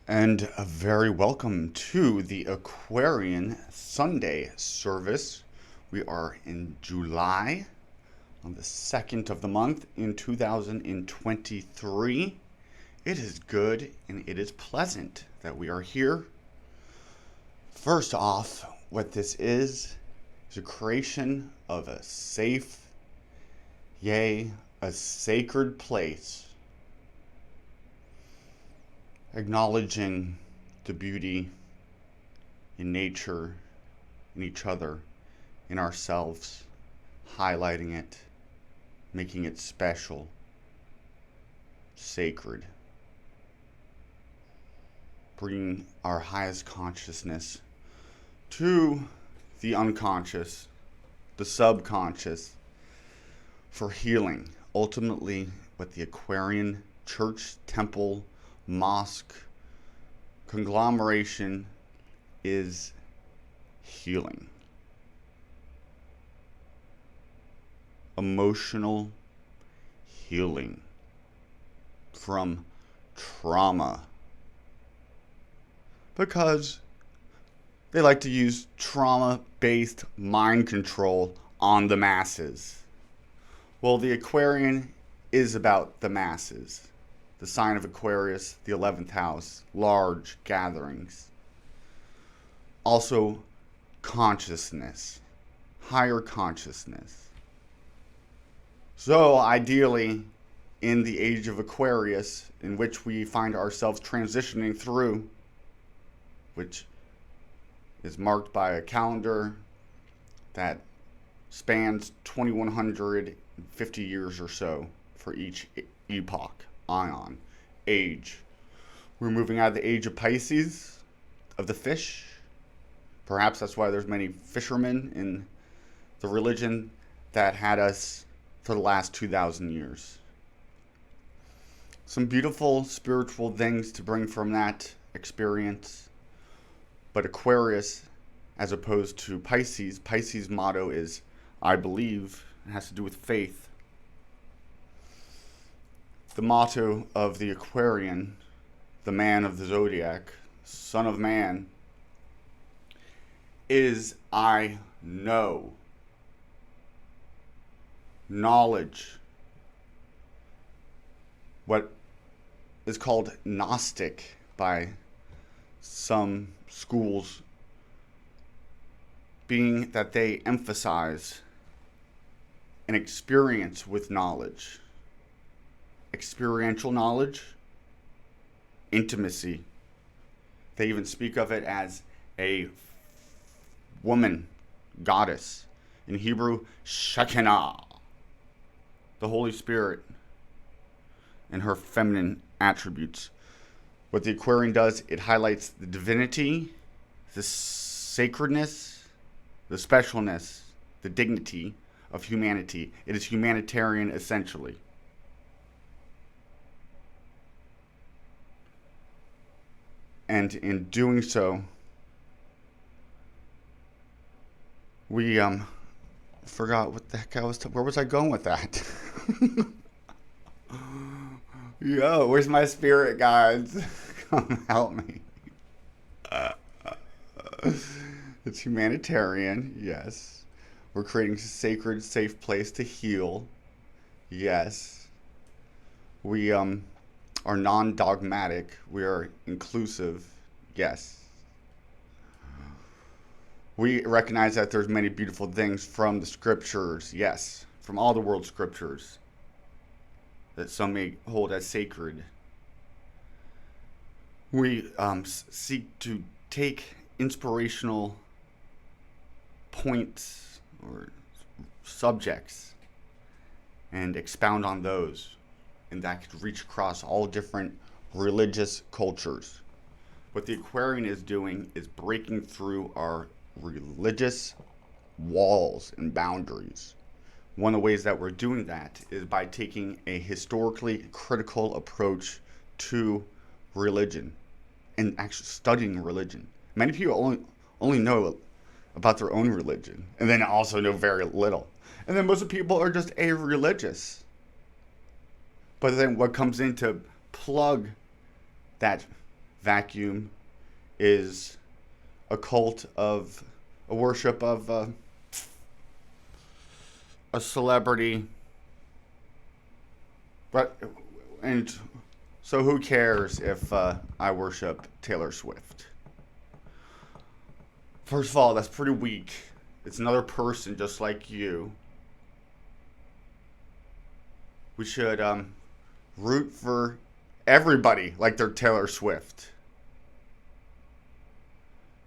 And a very welcome to the Aquarian Sunday service. We are in July on the 2nd of the month in 2023. It is good and it is pleasant that we are here. First off, what this is a creation of a safe, yea, a sacred place, acknowledging the beauty in nature, in each other, in ourselves, highlighting it, making it special, sacred, bringing our highest consciousness to the unconscious, the subconscious, for healing. Ultimately, what the Aquarian church, temple, mosque conglomeration is healing. Emotional healing from trauma. Because they like to use trauma-based mind control on the masses. Well, the Aquarian is about the masses. The sign of Aquarius, the 11th house, large gatherings. Also, consciousness, higher consciousness. So, ideally, in the age of Aquarius, in which we find ourselves transitioning through, which is marked by a calendar that spans 2150 years or so for each epoch, ion, age. We're moving out of the age of Pisces, of the fish. Perhaps that's why there's many fishermen in the religion that had us for the last 2,000 years. Some beautiful spiritual things to bring from that experience. But Aquarius, as opposed to Pisces' motto is, I believe. It has to do with faith. The motto of the Aquarian, the man of the zodiac, son of man, is I know. Knowledge. What is called Gnostic by some schools, being that they emphasize an experience with knowledge. Experiential knowledge, intimacy. They even speak of it as a woman, goddess. In Hebrew, Shekinah, the Holy Spirit, and her feminine attributes. What the Aquarian does, it highlights the divinity, the sacredness, the specialness, the dignity of humanity. It is humanitarian essentially. And in doing so, we forgot what the heck I was. Where was I going with that? Yo, where's my spirit guides? Come help me. It's humanitarian, yes. We're creating a sacred, safe place to heal, yes. We are non-dogmatic. We are inclusive, yes. We recognize that there's many beautiful things from the scriptures, yes, from all the world scriptures that some may hold as sacred. We seek to take inspirational points or subjects and expound on those, and that could reach across all different religious cultures. What the Aquarian is doing is breaking through our religious walls and boundaries. One of the ways that we're doing that is by taking a historically critical approach to religion and actually studying religion. Many people only know about their own religion and then also know very little. And then most of the people are just a-religious. But then what comes in to plug that vacuum is a cult of a worship of a celebrity. But and so who cares if I worship Taylor Swift? First of all, that's pretty weak. It's another person just like you. We should root for everybody like they're Taylor Swift.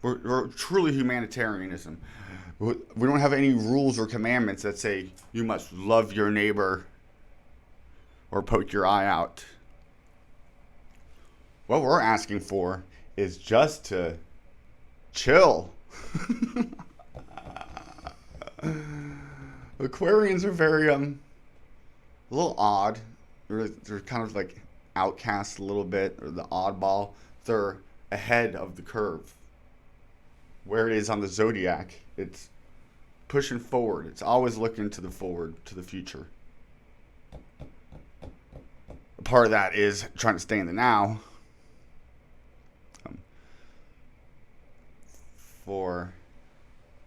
We're truly humanitarianism. We don't have any rules or commandments that say you must love your neighbor or poke your eye out. What we're asking for is just to chill. Aquarians are very a little odd. They're kind of like outcasts a little bit, or the oddball. They're ahead of the curve. Where it is on the zodiac, it's pushing forward. It's always looking to the forward, to the future. Part of that is trying to stay in the now.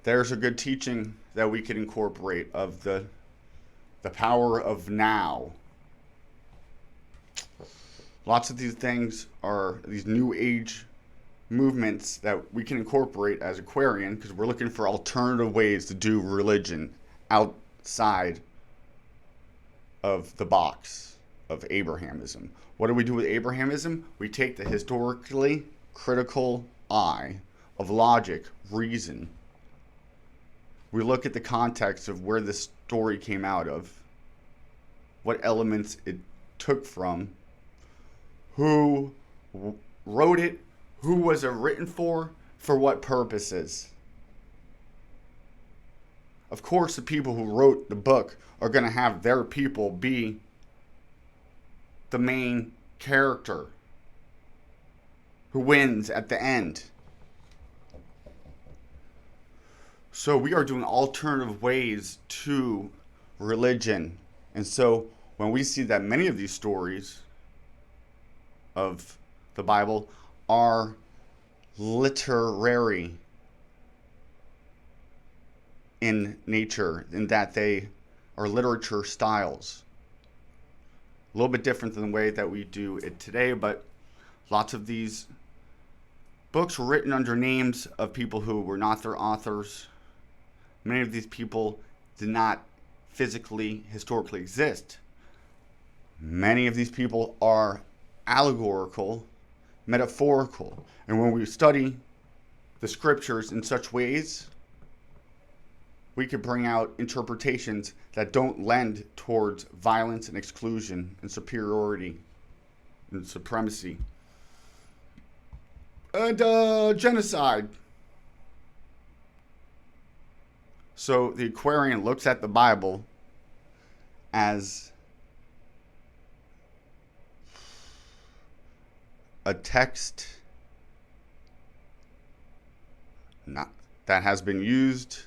There's a good teaching that we could incorporate of the power of now. Lots of these things are these new age movements that we can incorporate as Aquarian, because we're looking for alternative ways to do religion outside of the box of Abrahamism. What do we do with Abrahamism? We take the historically critical eye of logic, reason. We look at the context of where this story came out of, what elements it took from, who wrote it, who was it written for what purposes. Of course, the people who wrote the book are going to have their people be the main character who wins at the end. So we are doing alternative ways to religion. And so when we see that many of these stories of the Bible are literary in nature, in that they are literature styles. A little bit different than the way that we do it today, but lots of these books were written under names of people who were not their authors. Many of these people did not physically, historically exist. Many of these people are allegorical, metaphorical. And when we study the scriptures in such ways, we could bring out interpretations that don't lend towards violence and exclusion and superiority and supremacy and genocide. So the Aquarian looks at the Bible as a text that has been used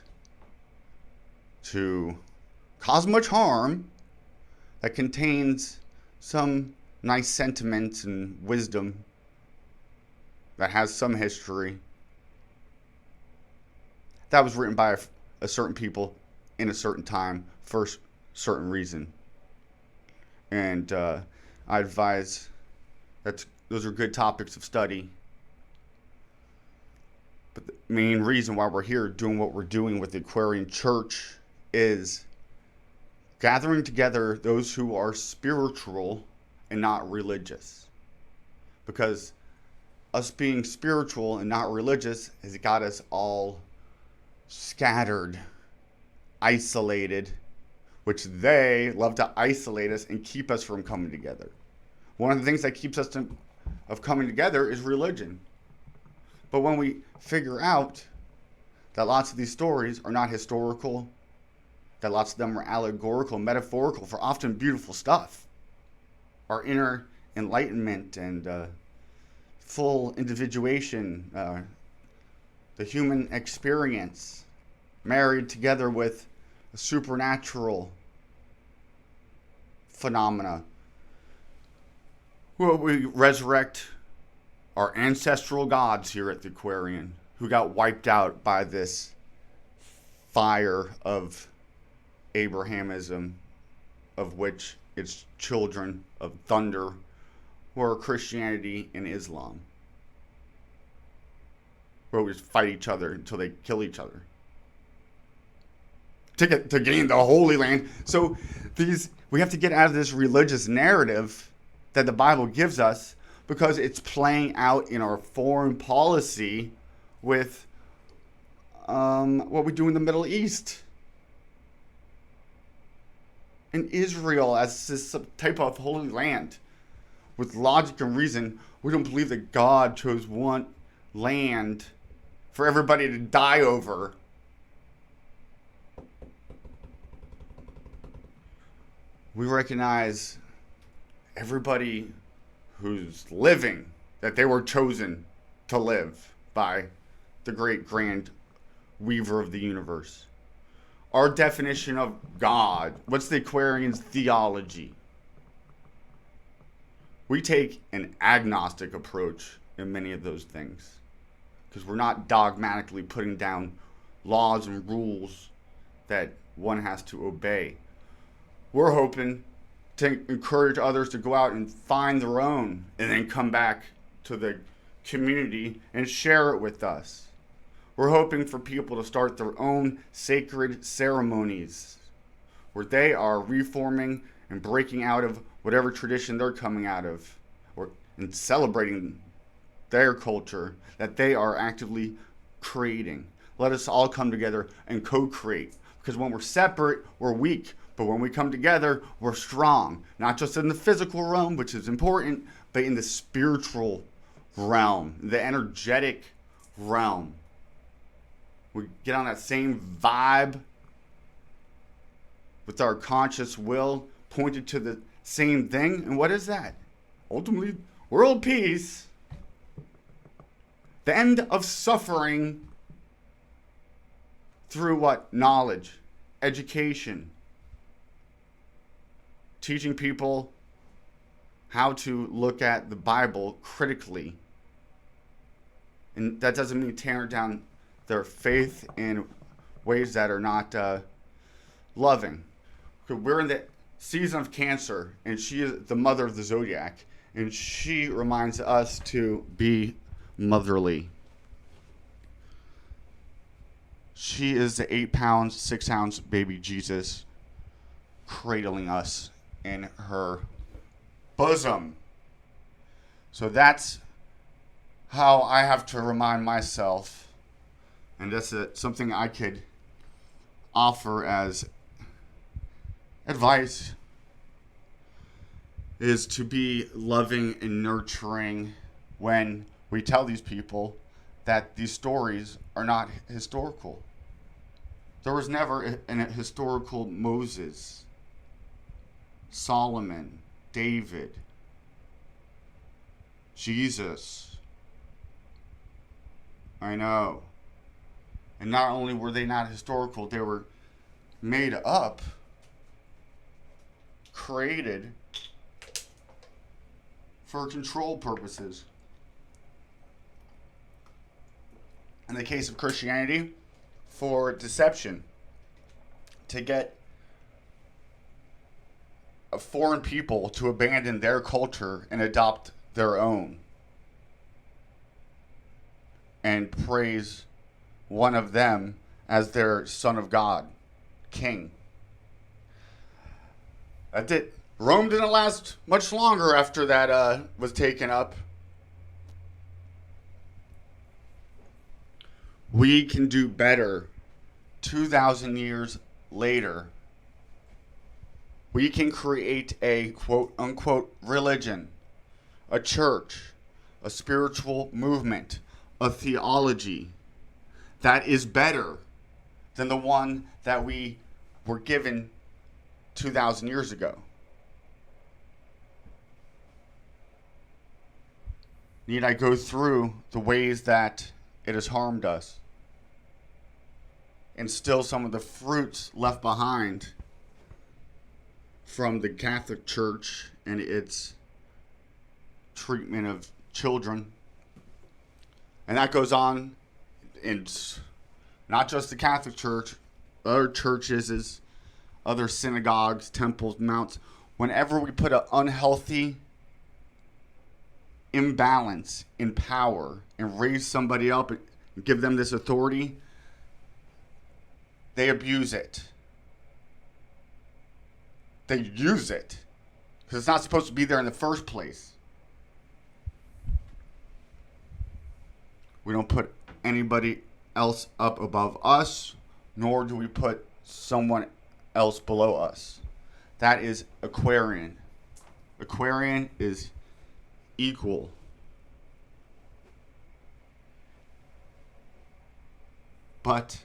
to cause much harm, that contains some nice sentiments and wisdom, that has some history, that was written by a certain people in a certain time for a certain reason. And I advise that those are good topics of study. But the main reason why we're here doing what we're doing with the Aquarian Church is gathering together those who are spiritual and not religious. Because us being spiritual and not religious has got us all scattered, isolated, which they love to isolate us and keep us from coming together. One of the things that keeps us of coming together is religion. But when we figure out that lots of these stories are not historical, that lots of them are allegorical, metaphorical for often beautiful stuff, our inner enlightenment and full individuation, the human experience married together with a supernatural phenomena. Well, we resurrect our ancestral gods here at the Aquarian, who got wiped out by this fire of Abrahamism, of which its children of thunder were Christianity and Islam, where we just fight each other until they kill each other to gain the Holy Land. So we have to get out of this religious narrative that the Bible gives us, because it's playing out in our foreign policy with what we do in the Middle East. And Israel as this type of holy land. With logic and reason, we don't believe that God chose one land for everybody to die over. We recognize everybody who's living, that they were chosen to live by the great grand weaver of the universe. Our definition of God, what's the Aquarian's theology? We take an agnostic approach in many of those things, because we're not dogmatically putting down laws and rules that one has to obey. We're hoping to encourage others to go out and find their own and then come back to the community and share it with us. We're hoping for people to start their own sacred ceremonies where they are reforming and breaking out of whatever tradition they're coming out of, and celebrating their culture that they are actively creating. Let us all come together and co-create, because when we're separate, we're weak. But when we come together, we're strong. Not just in the physical realm, which is important, but in the spiritual realm, the energetic realm. We get on that same vibe with our conscious will pointed to the same thing. And what is that? Ultimately, world peace. The end of suffering through what? Knowledge, education, teaching people how to look at the Bible critically. And that doesn't mean tearing down their faith in ways that are not loving. We're in the season of Cancer, and she is the mother of the zodiac, and she reminds us to be motherly. She is the 8-pound, 6-ounce baby Jesus cradling us in her bosom. So that's how I have to remind myself, and that's something I could offer as advice, is to be loving and nurturing when we tell these people that these stories are not historical. There was never a historical Moses, Solomon, David, Jesus. I know. And not only were they not historical, they were made up, created for control purposes. In the case of Christianity, for deception, to get a foreign people to abandon their culture and adopt their own, and praise one of them as their son of God, king. Rome didn't last much longer after that was taken up. We can do better 2,000 years later. We can create a quote-unquote religion, a church, a spiritual movement, a theology that is better than the one that we were given 2,000 years ago. Need I go through the ways that it has harmed us, and still some of the fruits left behind from the Catholic Church and its treatment of children And that goes on in not just the Catholic Church, other churches, other synagogues, temples, mounts. Whenever we put an unhealthy imbalance in power and raise somebody up and give them this authority, they abuse it. They use it because it's not supposed to be there in the first place. We don't put anybody else up above us, nor do we put someone else below us. That is Aquarian. Aquarian is equal. But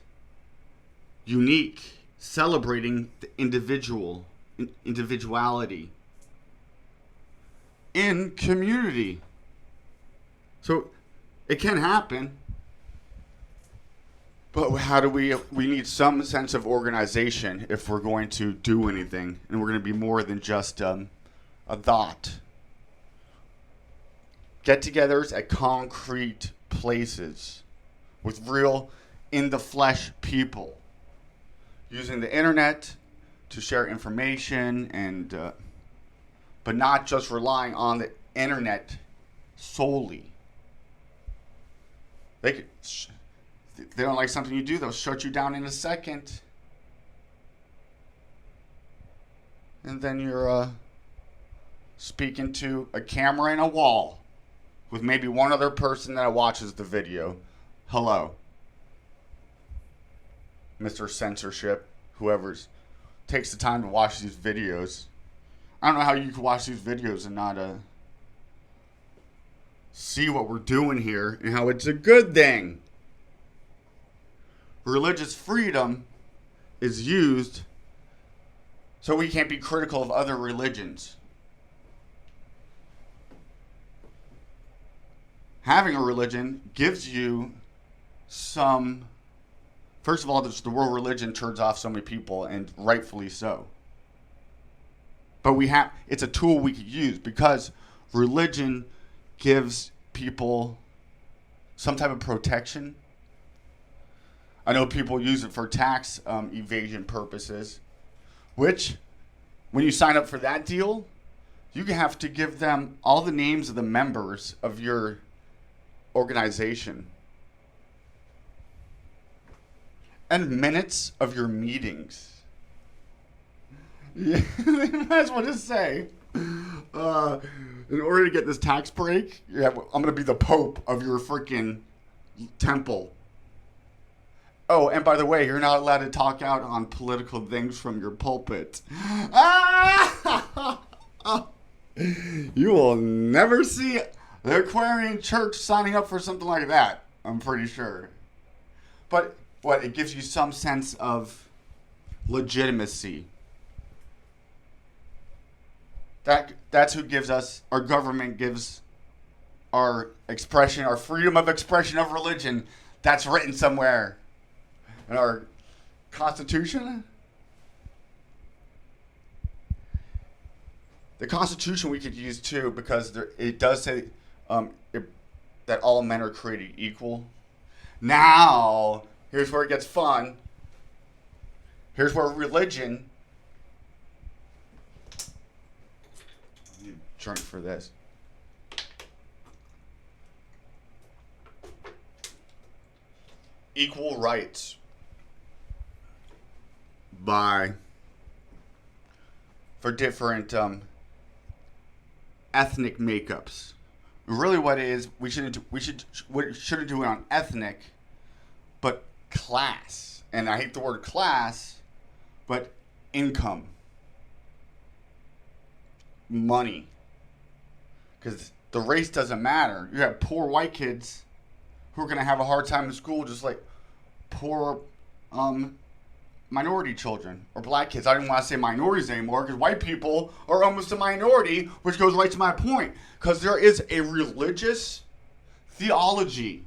unique, celebrating the individuality in community. So it can happen, but how do we need some sense of organization if we're going to do anything, and we're going to be more than just a thought. Get-togethers at concrete places with real in-the-flesh people, using the internet to share information, and but not just relying on the internet solely. They don't like something you do, they'll shut you down in a second. And then you're speaking to a camera and a wall with maybe one other person that watches the video. Hello, Mr. Censorship, whoever's takes the time to watch these videos. I don't know how you can watch these videos and not see what we're doing here and how it's a good thing. Religious freedom is used so we can't be critical of other religions. Having a religion gives you some... First of all, the world religion turns off so many people, and rightfully so. But it's a tool we could use because religion gives people some type of protection. I know people use it for tax evasion purposes, which, when you sign up for that deal, you have to give them all the names of the members of your organization and minutes of your meetings. Yeah, that's what it say. In order to get this tax break, I'm going to be the Pope of your freaking temple. Oh, and by the way, you're not allowed to talk out on political things from your pulpit. You will never see the Aquarian Church signing up for something like that, I'm pretty sure. But what, it gives you some sense of legitimacy. That's who gives us, our government gives our expression, our freedom of expression of religion. That's written somewhere in our Constitution. The Constitution we could use too, because it does say that all men are created equal. Now, here's where it gets fun. Here's where religion... I need a drink for this. Equal rights for different ethnic makeups. Really, what it is, we shouldn't do it on ethnic, but class. And I hate the word class, but income, money, because the race doesn't matter. You have poor white kids who are going to have a hard time in school, just like poor minority children or black kids. I don't want to say minorities anymore because white people are almost a minority, which goes right to my point. Because there is a religious theology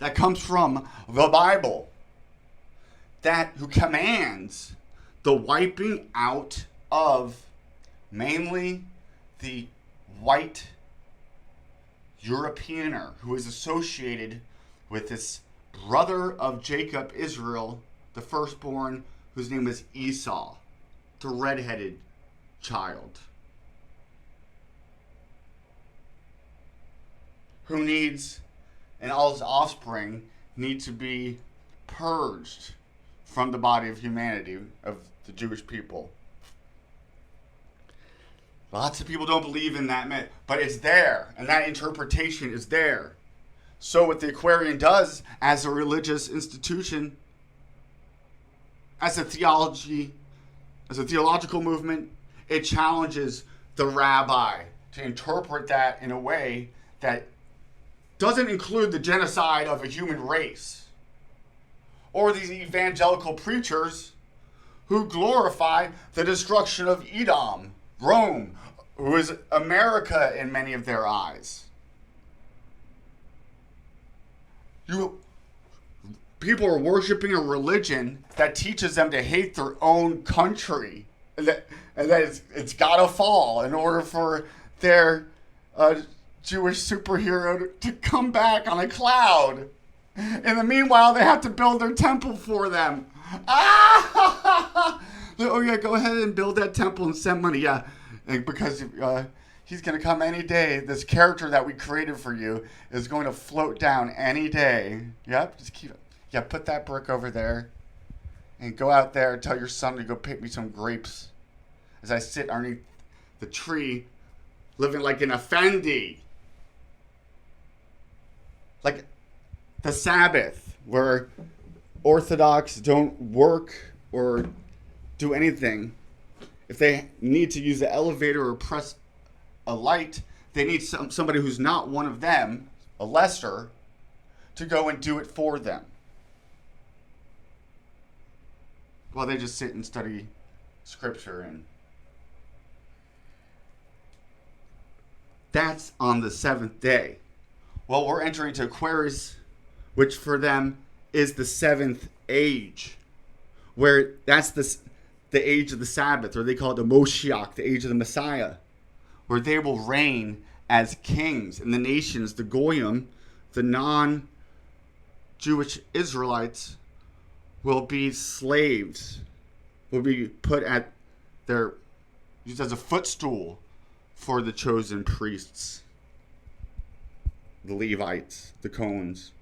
that comes from the Bible who commands the wiping out of mainly the white Europeaner who is associated with this brother of Jacob, Israel, the firstborn, whose name is Esau, the redheaded child, who needs, and all his offspring need to be purged from the body of humanity, of the Jewish people. Lots of people don't believe in that myth, but it's there, and that interpretation is there. So what the Aquarian does as a religious institution, as a theology, as a theological movement, it challenges the rabbi to interpret that in a way that doesn't include the genocide of a human race, or these evangelical preachers who glorify the destruction of Edom, Rome, who is America in many of their eyes. People are worshiping a religion that teaches them to hate their own country, and that it's got to fall in order for their Jewish superhero to come back on a cloud. In the meanwhile, they have to build their temple for them. Ah! Oh yeah, go ahead and build that temple and send money. Yeah, because he's going to come any day. This character that we created for you is going to float down any day. Yep, just keep it. Yeah, put that brick over there. And go out there and tell your son to go pick me some grapes. As I sit underneath the tree, living like an effendi. Like the Sabbath, where Orthodox don't work or do anything. If they need to use the elevator or press a light, they need somebody who's not one of them, a lesser, to go and do it for them. While they just sit and study scripture. And that's on the seventh day. Well, we're entering into Aquarius, which for them is the seventh age, where that's the age of the Sabbath, or they call it the Moshiach, the age of the Messiah, where they will reign as kings, and the nations, the Goyim, the non-Jewish Israelites, will be slaves, will be put at their, used as a footstool for the chosen priests, the Levites, the Cohens.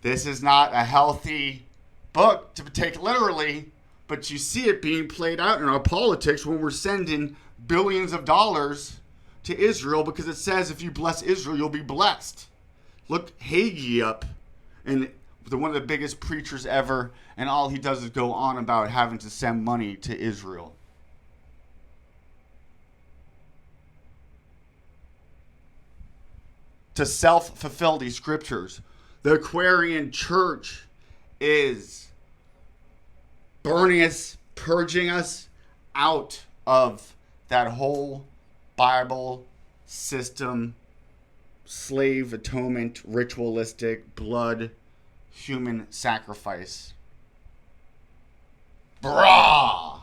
This is not a healthy book to take literally, but you see it being played out in our politics when we're sending billions of dollars to Israel, because it says if you bless Israel, you'll be blessed. Look Hagee up, and one of the biggest preachers ever, and all he does is go on about having to send money to Israel. To self-fulfill these scriptures. The Aquarian church is burning us, purging us out of that whole Bible system, slave atonement, ritualistic, blood, human sacrifice. Brah!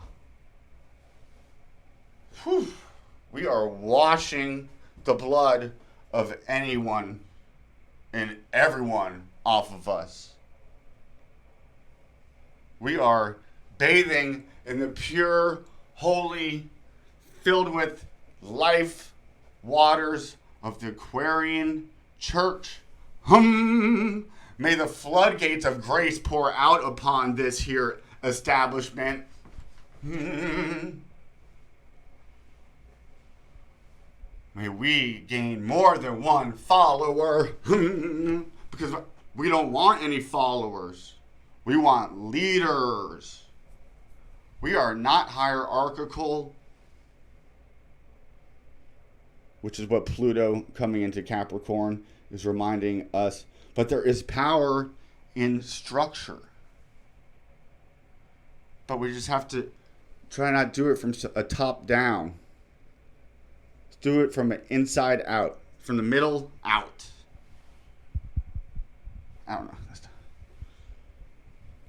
Whew. We are washing the blood of anyone and everyone off of us. We are bathing in the pure, holy, filled with life waters of the Aquarian church. May the floodgates of grace pour out upon this here establishment. May we gain more than one follower. Because we don't want any followers. We want leaders. We are not hierarchical, which is what Pluto coming into Capricorn is reminding us. But there is power in structure. But we just have to try not do it from a top down. Do it from an inside out. From the middle out. I don't know.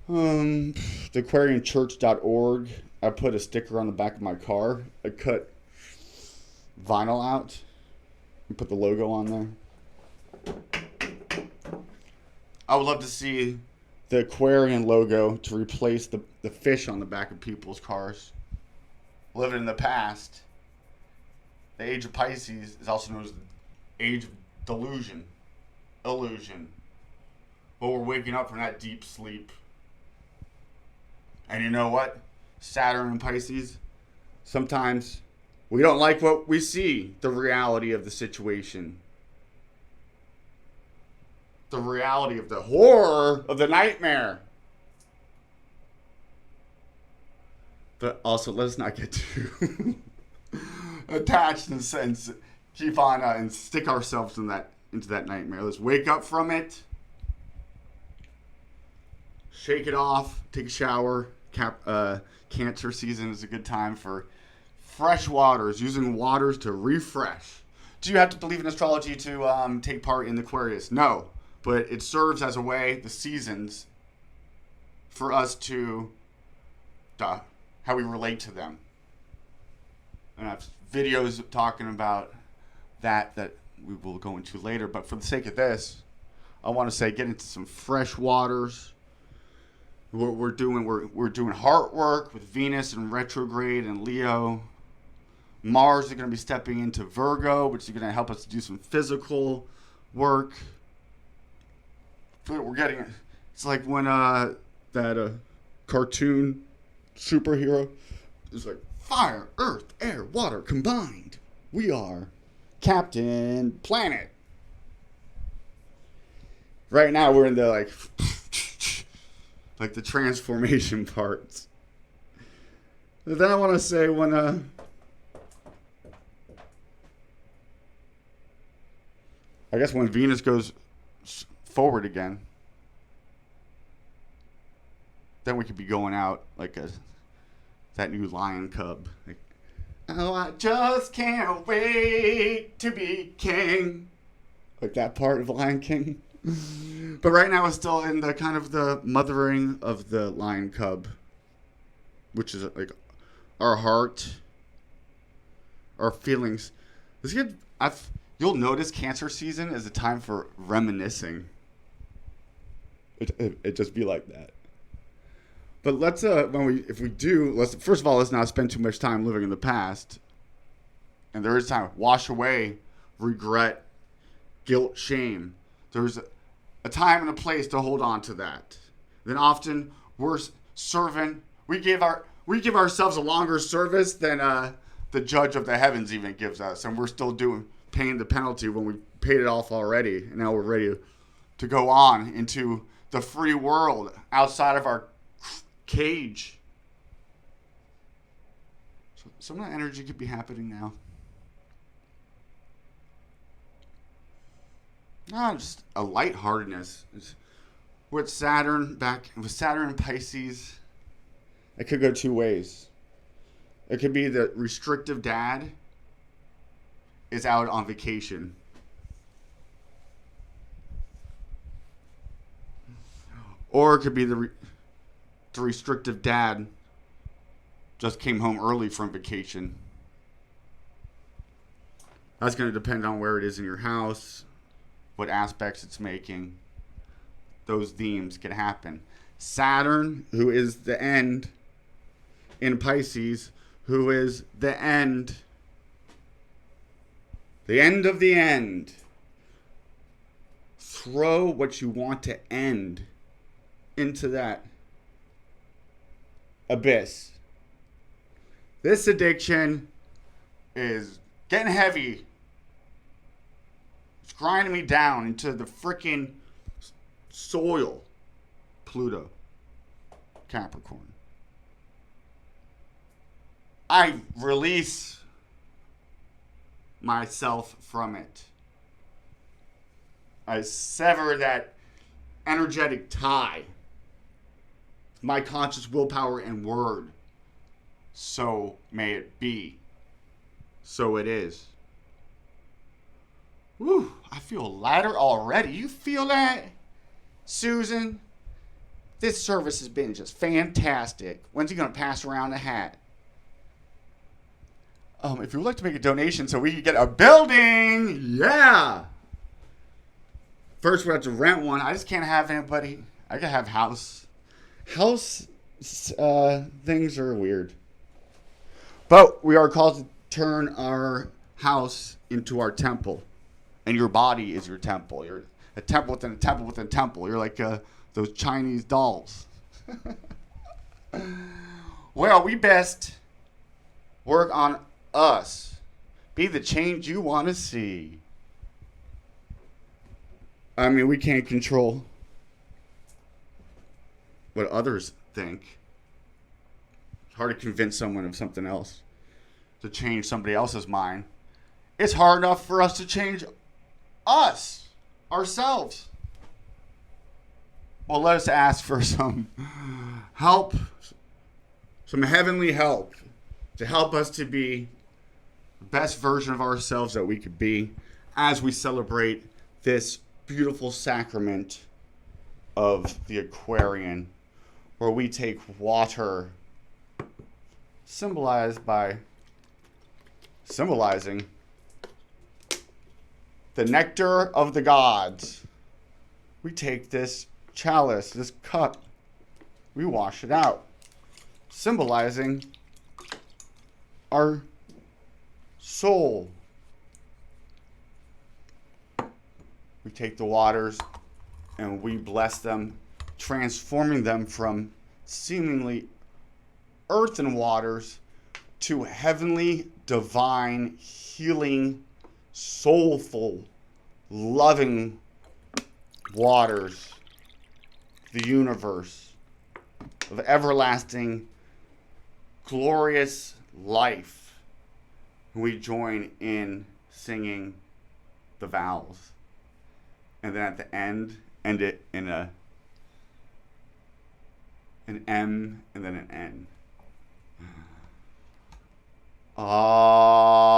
The Aquarianchurch.org. I put a sticker on the back of my car. I cut vinyl out. You put the logo on there. I would love to see the Aquarian logo to replace the fish on the back of people's cars. Living in the past, the age of Pisces is also known as the age of delusion, illusion. But we're waking up from that deep sleep. And you know what? Saturn and Pisces, sometimes we don't like what we see, the reality of the situation. The reality of the horror of the nightmare. But also, let's not get too attached and keep on and stick ourselves into that nightmare. Let's wake up from it, shake it off, take a shower. Cancer season is a good time for fresh waters, using waters to refresh. Do you have to believe in astrology to take part in the Aquarius? No. But it serves as a way, the seasons, for us to, how we relate to them. And I have videos talking about that we will go into later. But for the sake of this, I want to say get into some fresh waters. We're doing heart work with Venus in retrograde and Leo. Mars is going to be stepping into Virgo, which is going to help us do some physical work. We're getting it. It's like when that cartoon superhero is like fire, earth, air, water combined. We are Captain Planet. Right now we're in the like the transformation parts. But then I want to say when I guess when Venus goes forward again, then we could be going out like that new lion cub. Like, oh, I just can't wait to be king. Like that part of Lion King. But right now it's still in the kind of the mothering of the lion cub, which is like our heart, our feelings. You'll notice Cancer season is a time for reminiscing. It just be like that. But let's first of all, let's not spend too much time living in the past. And there is time wash away regret, guilt, shame. There's a time and a place to hold on to that. Then often we give ourselves a longer service than the judge of the heavens even gives us, and we're still paying the penalty when we paid it off already, and now we're ready to go on into the free world outside of our cage. So some of that energy could be happening now. Just a lightheartedness. With Saturn and Pisces, it could go two ways. It could be the restrictive dad is out on vacation. Or it could be the restrictive dad just came home early from vacation. That's going to depend on where it is in your house, what aspects it's making. Those themes can happen. Saturn, who is the end, in Pisces, who is the end of the end. Throw what you want to end into that abyss. This addiction is getting heavy. It's grinding me down into the freaking soil. Pluto, Capricorn. I release myself from it. I sever that energetic tie. My conscious willpower and word. So may it be. So it is. Woo, I feel lighter already. You feel that, Susan? This service has been just fantastic. When's he going to pass around the hat? If you would like to make a donation so we can get a building, yeah. First, we have to rent one. I just can't have anybody. I can have house. House things are weird. But we are called to turn our house into our temple. And your body is your temple. You're a temple within a temple within a temple. You're like those Chinese dolls. Well, we best work on us. Be the change you want to see. I mean, we can't control what others think. It's hard to convince someone of something else, to change somebody else's mind. It's hard enough for us to change us, ourselves. Well, let us ask for some help, some heavenly help, to help us to be the best version of ourselves that we could be as we celebrate this beautiful sacrament of the Aquarian, where we take water, symbolizing the nectar of the gods. We take this chalice, this cup, we wash it out, symbolizing our soul. We take the waters and we bless them, transforming them from seemingly earthen waters to heavenly, divine, healing, soulful, loving waters, the universe of everlasting, glorious life. We join in singing the vows. And then at the end it in an M and then an N. Whoa.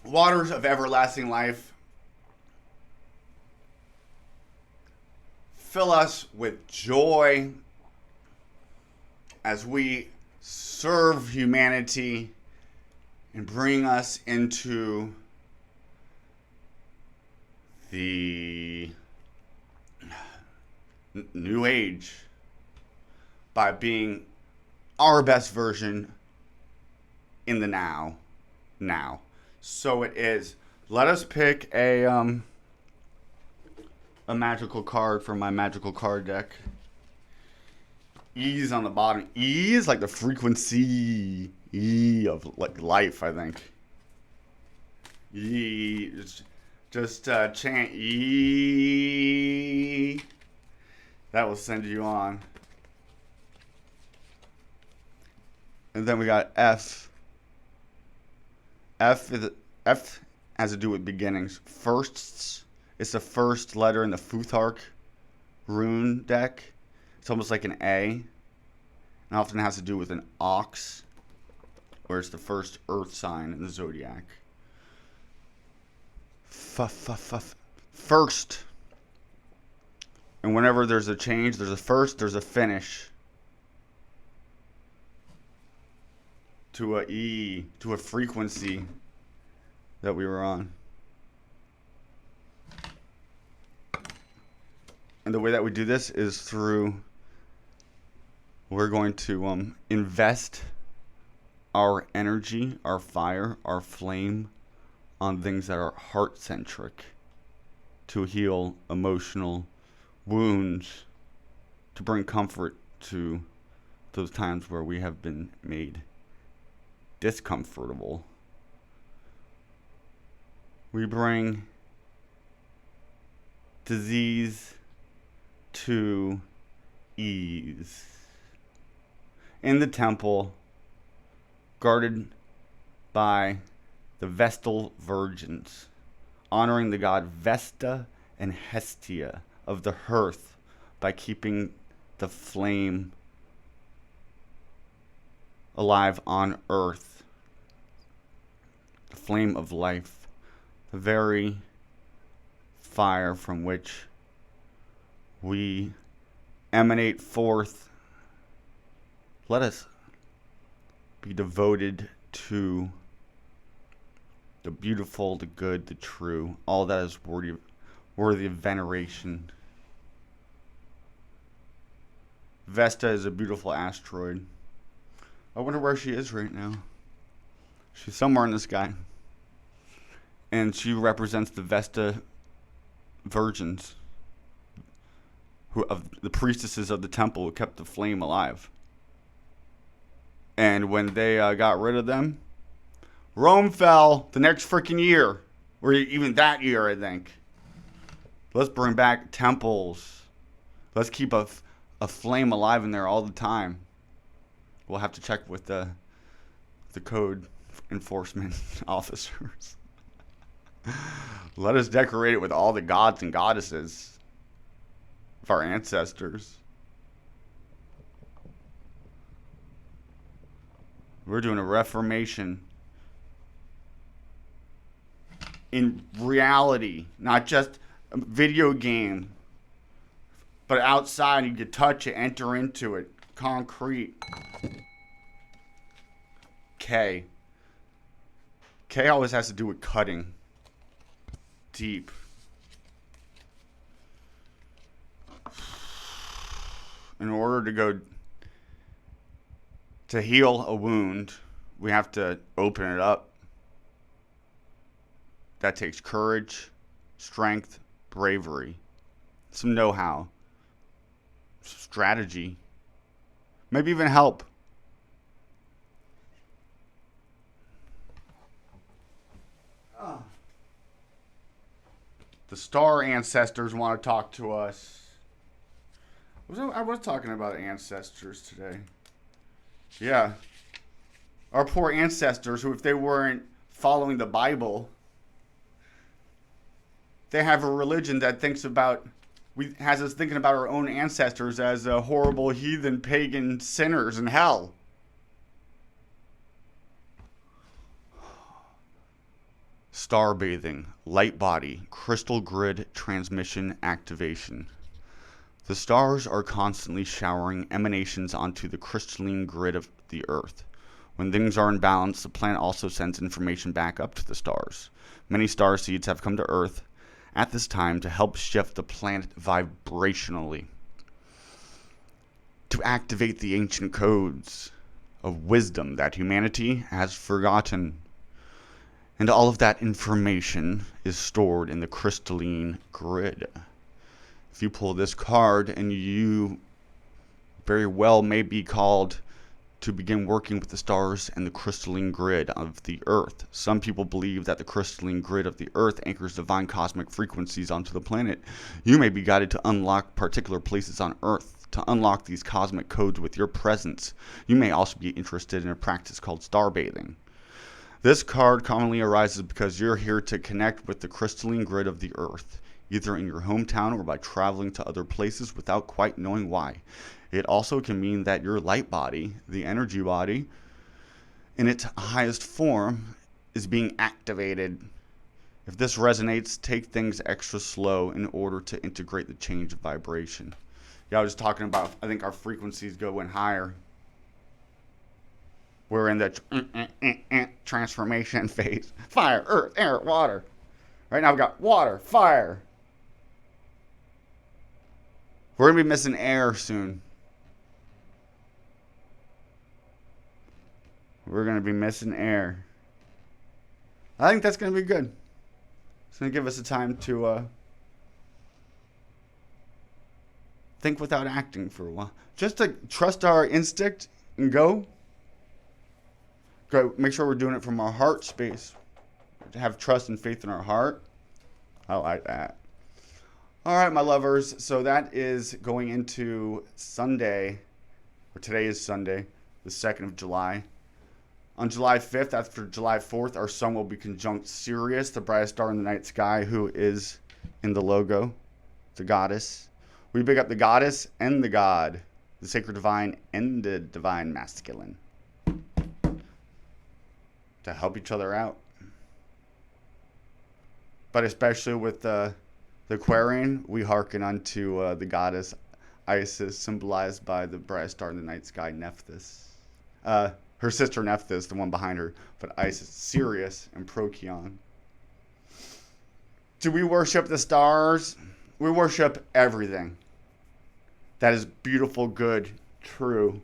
Waters of everlasting life, fill us with joy as we serve humanity and bring us into the new age by being our best version in the now. So it is. Let us pick a magical card from my magical card deck. E's on the bottom. E is like the frequency E of like life, I think. E. Just chant E. That will send you on. And then we got F. F has to do with beginnings. Firsts. It's the first letter in the Futhark rune deck. It's almost like an A. And often has to do with an ox, where it's the first earth sign in the zodiac. First. And whenever there's a change, there's a first, there's a finish. To a E, to a frequency that we were on. And the way that we do this is through, we're going to invest our energy, our fire, our flame on things that are heart-centric, to heal emotional wounds, to bring comfort to those times where we have been made discomfortable. We bring disease to ease. In the temple, guarded by the Vestal Virgins, honoring the god Vesta and Hestia of the hearth by keeping the flame alive on earth. The flame of life, the very fire from which we emanate forth. Let us be devoted to the beautiful, the good, the true, all that is worthy of veneration. Vesta is a beautiful asteroid. I wonder where she is right now. She's somewhere in the sky. And she represents the Vesta virgins, of the priestesses of the temple who kept the flame alive. And when they got rid of them, Rome fell the next freaking year, or even that year, I think. Let's bring back temples. Let's keep a flame alive in there all the time. We'll have to check with the code enforcement officers. Let us decorate it with all the gods and goddesses of our ancestors. We're doing a reformation in reality, not just a video game, but outside. You can touch it, enter into it, concrete. K always has to do with cutting deep. In order to heal a wound, we have to open it up. That takes courage, strength, bravery, some know-how, strategy, maybe even help. The star ancestors want to talk to us. I was talking about ancestors today. Yeah. Our poor ancestors, who if they weren't following the Bible, they have a religion that has us thinking about our own ancestors as horrible heathen pagan sinners in hell. Star bathing, light body, crystal grid transmission activation. The stars are constantly showering emanations onto the crystalline grid of the Earth. When things are in balance, the planet also sends information back up to the stars. Many star seeds have come to Earth at this time to help shift the planet vibrationally, to activate the ancient codes of wisdom that humanity has forgotten. And all of that information is stored in the crystalline grid. If you pull this card, and you very well may be called to begin working with the stars and the crystalline grid of the Earth. Some people believe that the crystalline grid of the Earth anchors divine cosmic frequencies onto the planet. You may be guided to unlock particular places on Earth, to unlock these cosmic codes with your presence. You may also be interested in a practice called star bathing. This card commonly arises because you're here to connect with the crystalline grid of the Earth, either in your hometown or by traveling to other places without quite knowing why. It also can mean that your light body, the energy body, in its highest form, is being activated. If this resonates, take things extra slow in order to integrate the change of vibration. Yeah, I was talking about, I think our frequencies go in higher. We're in the transformation phase. Fire, earth, air, water. Right now we've got water, fire. We're going to be missing air soon. We're going to be missing air. I think that's going to be good. It's going to give us a time to think without acting for a while. Just to trust our instinct and go. Make sure we're doing it from our heart space. To have trust and faith in our heart. I like that. All right, my lovers. So that is going into Sunday, or today is Sunday, the 2nd of July. On July 5th, after July 4th, our sun will be conjunct Sirius, the brightest star in the night sky, who is in the logo, the goddess. We pick up the goddess and the god, the sacred divine and the divine masculine, to help each other out. But especially with the Aquarian, we hearken unto the goddess Isis, symbolized by the brightest star in the night sky, Nephthys. Her sister Nephthys, the one behind her, but Isis, Sirius, and Procyon. Do we worship the stars? We worship everything that is beautiful, good, true,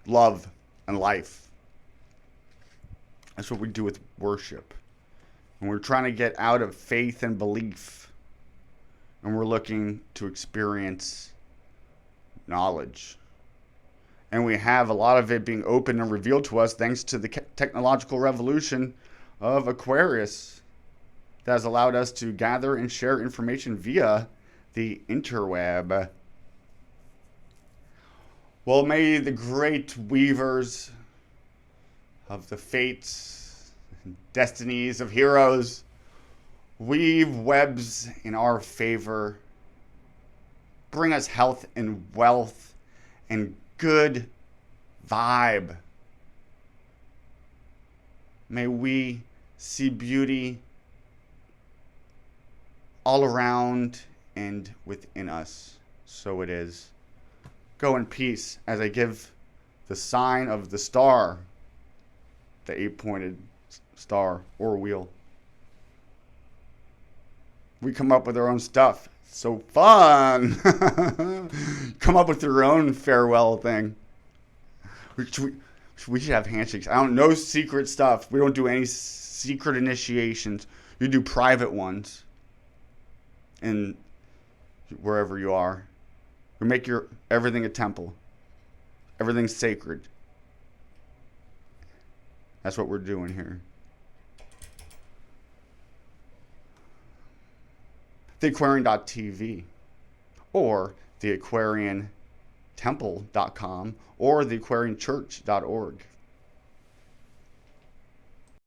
love, and life. That's what we do with worship. And we're trying to get out of faith and belief. And we're looking to experience knowledge. And we have a lot of it being open and revealed to us thanks to the technological revolution of Aquarius that has allowed us to gather and share information via the interweb. Well, may the great weavers of the fates and destinies of heroes weave webs in our favor, bring us health and wealth and good vibe. May we see beauty all around and within us. So it is. Go in peace as I give the sign of the star, the 8-pointed star or wheel. We come up with our own stuff. So fun. Come up with your own farewell thing. We should have handshakes. I don't know secret stuff. We don't do any secret initiations. You do private ones. And wherever you are. We make everything a temple. Everything's sacred. That's what we're doing here. TheAquarian.tv or TheAquarianTemple.com or TheAquarianChurch.org.